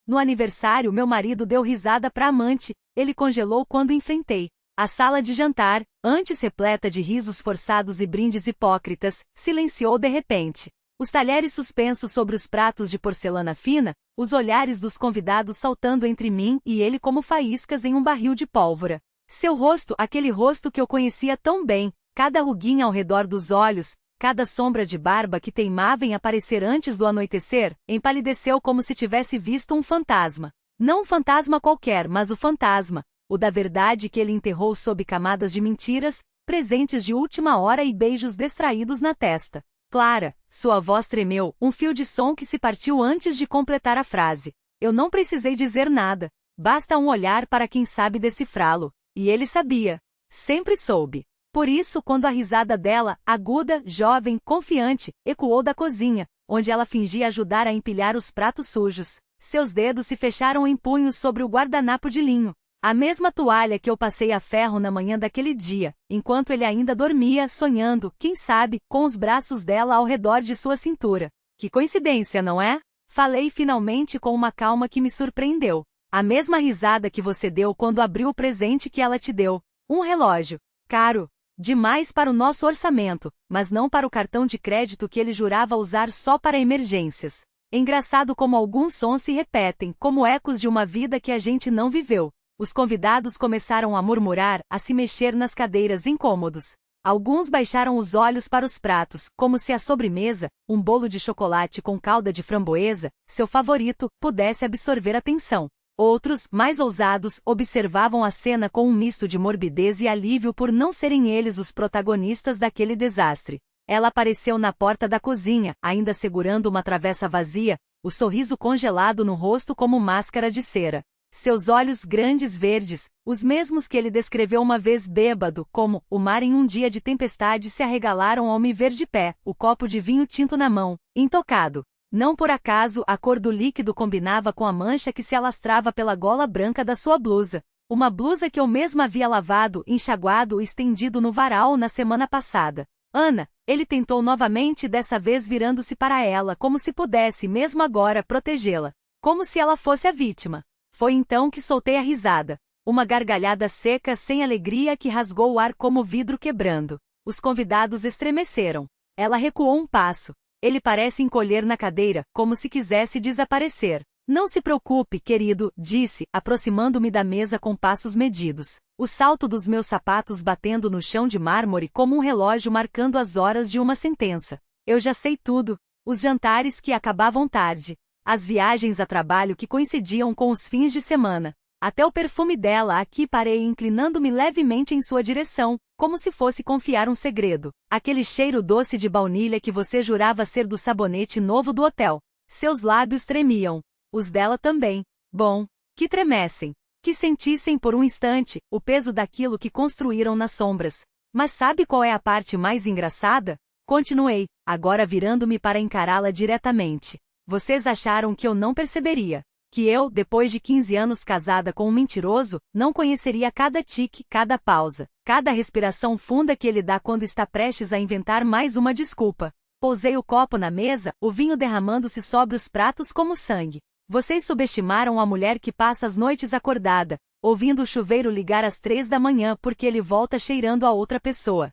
No aniversário, meu marido deu risada pra amante, ele congelou quando enfrentei. A sala de jantar, antes repleta de risos forçados e brindes hipócritas, silenciou de repente. Os talheres suspensos sobre os pratos de porcelana fina, os olhares dos convidados saltando entre mim e ele como faíscas em um barril de pólvora. Seu rosto, aquele rosto que eu conhecia tão bem, cada ruguinha ao redor dos olhos, cada sombra de barba que teimava em aparecer antes do anoitecer, empalideceu como se tivesse visto um fantasma. Não um fantasma qualquer, mas o fantasma, o da verdade que ele enterrou sob camadas de mentiras, presentes de última hora e beijos distraídos na testa. Clara, sua voz tremeu, um fio de som que se partiu antes de completar a frase. Eu não precisei dizer nada, basta um olhar para quem sabe decifrá-lo. E ele sabia. Sempre soube. Por isso, quando a risada dela, aguda, jovem, confiante, ecoou da cozinha, onde ela fingia ajudar a empilhar os pratos sujos, seus dedos se fecharam em punhos sobre o guardanapo de linho. A mesma toalha que eu passei a ferro na manhã daquele dia, enquanto ele ainda dormia, sonhando, quem sabe, com os braços dela ao redor de sua cintura. Que coincidência, não é? Falei finalmente com uma calma que me surpreendeu. A mesma risada que você deu quando abriu o presente que ela te deu. Um relógio. Caro. Demais para o nosso orçamento, mas não para o cartão de crédito que ele jurava usar só para emergências. Engraçado como alguns sons se repetem, como ecos de uma vida que a gente não viveu. Os convidados começaram a murmurar, a se mexer nas cadeiras incômodos. Alguns baixaram os olhos para os pratos, como se a sobremesa, um bolo de chocolate com calda de framboesa, seu favorito, pudesse absorver atenção. Outros, mais ousados, observavam a cena com um misto de morbidez e alívio por não serem eles os protagonistas daquele desastre. Ela apareceu na porta da cozinha, ainda segurando uma travessa vazia, o sorriso congelado no rosto como máscara de cera. Seus olhos grandes verdes, os mesmos que ele descreveu uma vez bêbado, como o mar em um dia de tempestade, se arregalaram ao me ver de pé, o copo de vinho tinto na mão, intocado. Não por acaso a cor do líquido combinava com a mancha que se alastrava pela gola branca da sua blusa. Uma blusa que eu mesma havia lavado, enxaguado e estendido no varal na semana passada. Ana, ele tentou novamente, dessa vez virando-se para ela como se pudesse, mesmo agora, protegê-la. Como se ela fosse a vítima. Foi então que soltei a risada. Uma gargalhada seca sem alegria que rasgou o ar como vidro quebrando. Os convidados estremeceram. Ela recuou um passo. Ele parece encolher na cadeira, como se quisesse desaparecer. Não se preocupe, querido, disse, aproximando-me da mesa com passos medidos. O salto dos meus sapatos batendo no chão de mármore como um relógio marcando as horas de uma sentença. Eu já sei tudo. Os jantares que acabavam tarde. As viagens a trabalho que coincidiam com os fins de semana. Até o perfume dela. Aqui parei inclinando-me levemente em sua direção, como se fosse confiar um segredo. Aquele cheiro doce de baunilha que você jurava ser do sabonete novo do hotel. Seus lábios tremiam. Os dela também. Bom, que tremessem. Que sentissem por um instante o peso daquilo que construíram nas sombras. Mas sabe qual é a parte mais engraçada? Continuei, agora virando-me para encará-la diretamente. Vocês acharam que eu não perceberia? Que eu, depois de 15 anos casada com um mentiroso, não conheceria cada tique, cada pausa, cada respiração funda que ele dá quando está prestes a inventar mais uma desculpa. Pousei o copo na mesa, o vinho derramando-se sobre os pratos como sangue. Vocês subestimaram a mulher que passa as noites acordada, ouvindo o chuveiro ligar às 3 da manhã porque ele volta cheirando a outra pessoa.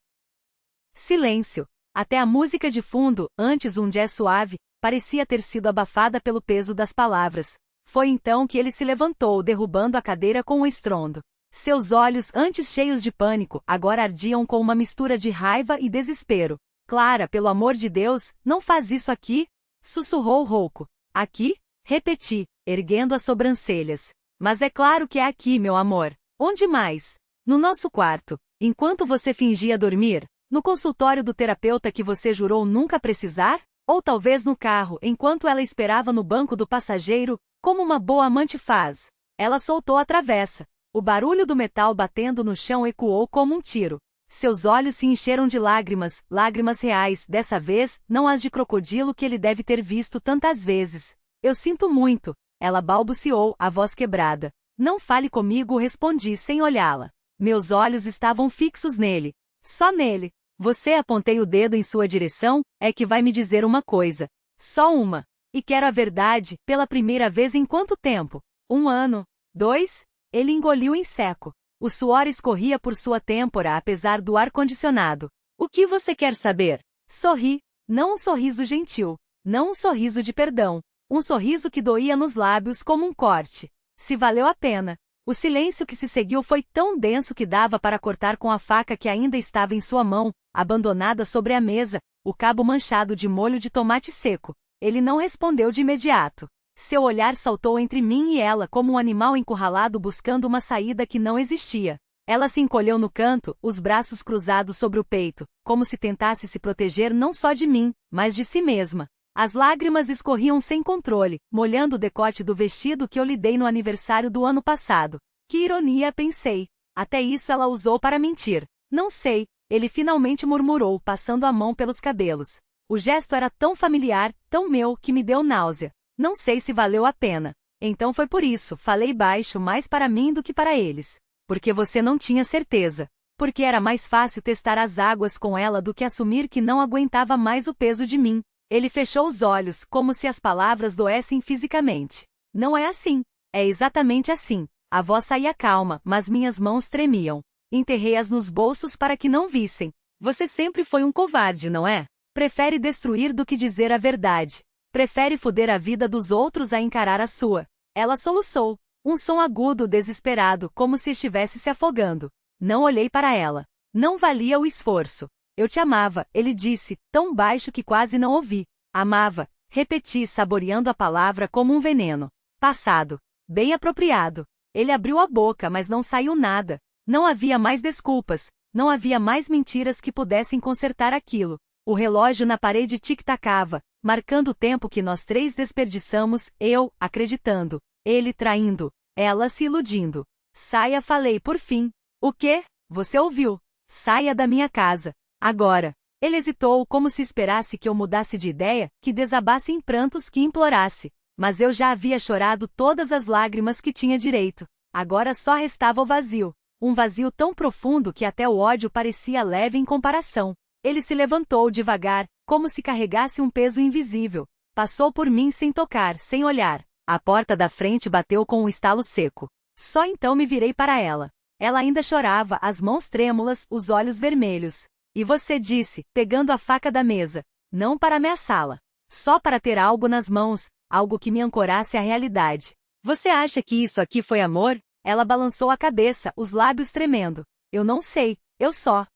Silêncio. Até a música de fundo, antes um jazz suave, parecia ter sido abafada pelo peso das palavras. Foi então que ele se levantou, derrubando a cadeira com um estrondo. Seus olhos, antes cheios de pânico, agora ardiam com uma mistura de raiva e desespero. Clara, pelo amor de Deus, não faz isso aqui? Sussurrou rouco. Aqui? Repeti, erguendo as sobrancelhas. Mas é claro que é aqui, meu amor. Onde mais? No nosso quarto. Enquanto você fingia dormir? No consultório do terapeuta que você jurou nunca precisar? Ou talvez no carro, enquanto ela esperava no banco do passageiro, como uma boa amante faz. Ela soltou a travessa. O barulho do metal batendo no chão ecoou como um tiro. Seus olhos se encheram de lágrimas, lágrimas reais, dessa vez, não as de crocodilo que ele deve ter visto tantas vezes. Eu sinto muito, ela balbuciou, a voz quebrada. Não fale comigo, respondi sem olhá-la. Meus olhos estavam fixos nele. Só nele. Você, apontei o dedo em sua direção, é que vai me dizer uma coisa. Só uma. E quero a verdade, pela primeira vez em quanto tempo? 1 ano? 2? Ele engoliu em seco. O suor escorria por sua têmpora apesar do ar-condicionado. O que você quer saber? Sorri. Não um sorriso gentil. Não um sorriso de perdão. Um sorriso que doía nos lábios como um corte. Se valeu a pena. O silêncio que se seguiu foi tão denso que dava para cortar com a faca que ainda estava em sua mão, abandonada sobre a mesa, o cabo manchado de molho de tomate seco. Ele não respondeu de imediato. Seu olhar saltou entre mim e ela como um animal encurralado buscando uma saída que não existia. Ela se encolheu no canto, os braços cruzados sobre o peito, como se tentasse se proteger não só de mim, mas de si mesma. As lágrimas escorriam sem controle, molhando o decote do vestido que eu lhe dei no aniversário do ano passado. Que ironia, pensei. Até isso ela usou para mentir. Não sei, ele finalmente murmurou, passando a mão pelos cabelos. O gesto era tão familiar, tão meu, que me deu náusea. Não sei se valeu a pena. Então foi por isso, falei baixo mais para mim do que para eles. Porque você não tinha certeza. Porque era mais fácil testar as águas com ela do que assumir que não aguentava mais o peso de mim. Ele fechou os olhos, como se as palavras doessem fisicamente. Não é assim. É exatamente assim. A voz saía calma, mas minhas mãos tremiam. Enterrei-as nos bolsos para que não vissem. Você sempre foi um covarde, não é? Prefere destruir do que dizer a verdade. Prefere foder a vida dos outros a encarar a sua. Ela soluçou. Um som agudo, desesperado, como se estivesse se afogando. Não olhei para ela. Não valia o esforço. Eu te amava, ele disse, tão baixo que quase não ouvi. Amava, repeti, saboreando a palavra como um veneno. Passado. Bem apropriado. Ele abriu a boca, mas não saiu nada. Não havia mais desculpas. Não havia mais mentiras que pudessem consertar aquilo. O relógio na parede tic-tacava, marcando o tempo que nós três desperdiçamos, eu, acreditando, ele traindo, ela se iludindo. Saia, falei por fim. O quê? Você ouviu? Saia da minha casa. Agora. Ele hesitou como se esperasse que eu mudasse de ideia, que desabasse em prantos, que implorasse. Mas eu já havia chorado todas as lágrimas que tinha direito. Agora só restava o vazio. Um vazio tão profundo que até o ódio parecia leve em comparação. Ele se levantou devagar, como se carregasse um peso invisível. Passou por mim sem tocar, sem olhar. A porta da frente bateu com um estalo seco. Só então me virei para ela. Ela ainda chorava, as mãos trêmulas, os olhos vermelhos. E você disse, pegando a faca da mesa, não para ameaçá-la. Só para ter algo nas mãos, algo que me ancorasse à realidade. Você acha que isso aqui foi amor? Ela balançou a cabeça, os lábios tremendo. Eu não sei, eu só.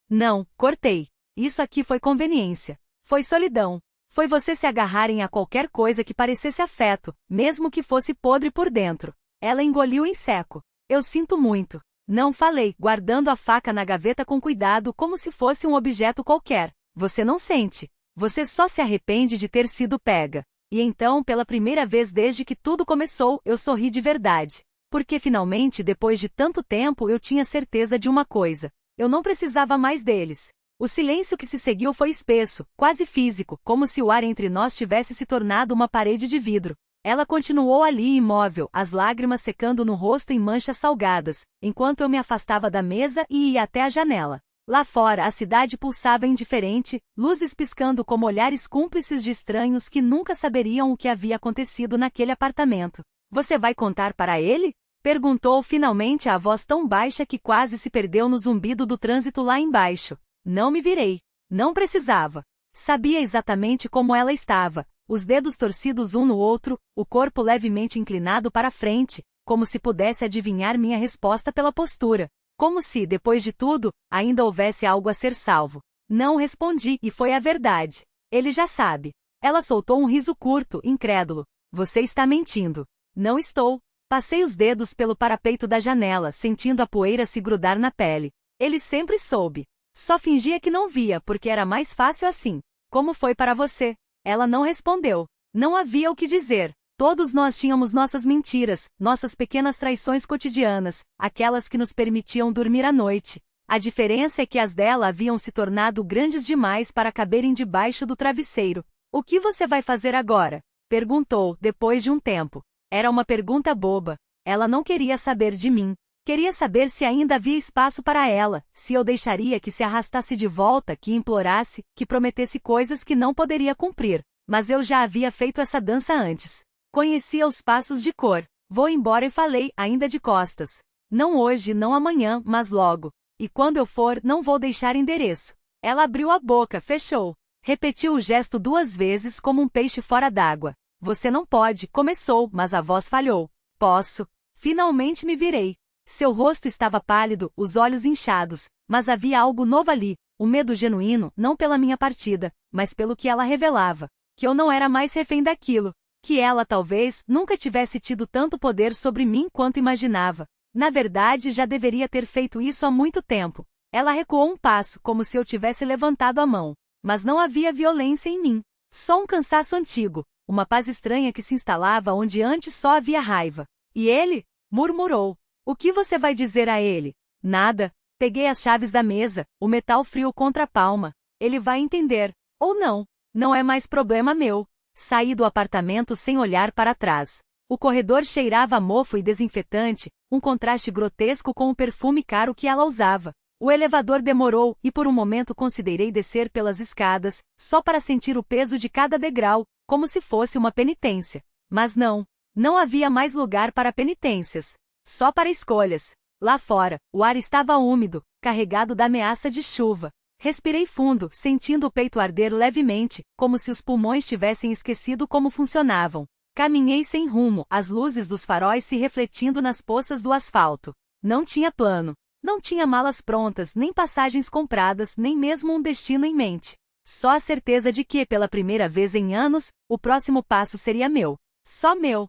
Não, cortei. Isso aqui foi conveniência. Foi solidão. Foi você se agarrarem a qualquer coisa que parecesse afeto, mesmo que fosse podre por dentro. Ela engoliu em seco. Eu sinto muito. Não falei, guardando a faca na gaveta com cuidado como se fosse um objeto qualquer. Você não sente. Você só se arrepende de ter sido pega. E então, pela primeira vez desde que tudo começou, eu sorri de verdade. Porque finalmente, depois de tanto tempo, eu tinha certeza de uma coisa. Eu não precisava mais deles. O silêncio que se seguiu foi espesso, quase físico, como se o ar entre nós tivesse se tornado uma parede de vidro. Ela continuou ali imóvel, as lágrimas secando no rosto em manchas salgadas, enquanto eu me afastava da mesa e ia até a janela. Lá fora a cidade pulsava indiferente, luzes piscando como olhares cúmplices de estranhos que nunca saberiam o que havia acontecido naquele apartamento. Você vai contar para ele? Perguntou finalmente a voz tão baixa que quase se perdeu no zumbido do trânsito lá embaixo. Não me virei. Não precisava. Sabia exatamente como ela estava, os dedos torcidos um no outro, o corpo levemente inclinado para frente, como se pudesse adivinhar minha resposta pela postura. Como se, depois de tudo, ainda houvesse algo a ser salvo. Não respondi, e foi a verdade. Ele já sabe. Ela soltou um riso curto, incrédulo. Você está mentindo. Não estou. Passei os dedos pelo parapeito da janela, sentindo a poeira se grudar na pele. Ele sempre soube. Só fingia que não via, porque era mais fácil assim. Como foi para você? Ela não respondeu. Não havia o que dizer. Todos nós tínhamos nossas mentiras, nossas pequenas traições cotidianas, aquelas que nos permitiam dormir à noite. A diferença é que as dela haviam se tornado grandes demais para caberem debaixo do travesseiro. O que você vai fazer agora? Perguntou, depois de um tempo. Era uma pergunta boba. Ela não queria saber de mim. Queria saber se ainda havia espaço para ela, se eu deixaria que se arrastasse de volta, que implorasse, que prometesse coisas que não poderia cumprir. Mas eu já havia feito essa dança antes. Conhecia os passos de cor. Vou embora e falei, ainda de costas. Não hoje, não amanhã, mas logo. E quando eu for, não vou deixar endereço. Ela abriu a boca, fechou. Repetiu o gesto 2 vezes como um peixe fora d'água. Você não pode, começou, mas a voz falhou. Posso. Finalmente me virei. Seu rosto estava pálido, os olhos inchados, mas havia algo novo ali, o medo genuíno, não pela minha partida, mas pelo que ela revelava. Que eu não era mais refém daquilo. Que ela talvez nunca tivesse tido tanto poder sobre mim quanto imaginava. Na verdade, já deveria ter feito isso há muito tempo. Ela recuou um passo, como se eu tivesse levantado a mão. Mas não havia violência em mim. Só um cansaço antigo, uma paz estranha que se instalava onde antes só havia raiva. E ele? Murmurou. O que você vai dizer a ele? Nada. Peguei as chaves da mesa, o metal frio contra a palma. Ele vai entender. Ou não. Não é mais problema meu. Saí do apartamento sem olhar para trás. O corredor cheirava a mofo e desinfetante, um contraste grotesco com o perfume caro que ela usava. O elevador demorou e por um momento considerei descer pelas escadas, só para sentir o peso de cada degrau, como se fosse uma penitência. Mas não. Não havia mais lugar para penitências. Só para escolhas. Lá fora, o ar estava úmido, carregado da ameaça de chuva. Respirei fundo, sentindo o peito arder levemente, como se os pulmões tivessem esquecido como funcionavam. Caminhei sem rumo, as luzes dos faróis se refletindo nas poças do asfalto. Não tinha plano. Não tinha malas prontas, nem passagens compradas, nem mesmo um destino em mente. Só a certeza de que, pela primeira vez em anos, o próximo passo seria meu. Só meu.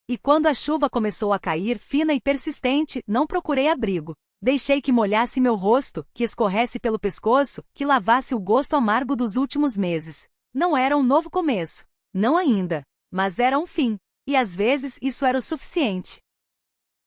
E quando a chuva começou a cair, fina e persistente, não procurei abrigo. Deixei que molhasse meu rosto, que escorresse pelo pescoço, que lavasse o gosto amargo dos últimos meses. Não era um novo começo. Não ainda. Mas era um fim. E às vezes isso era o suficiente.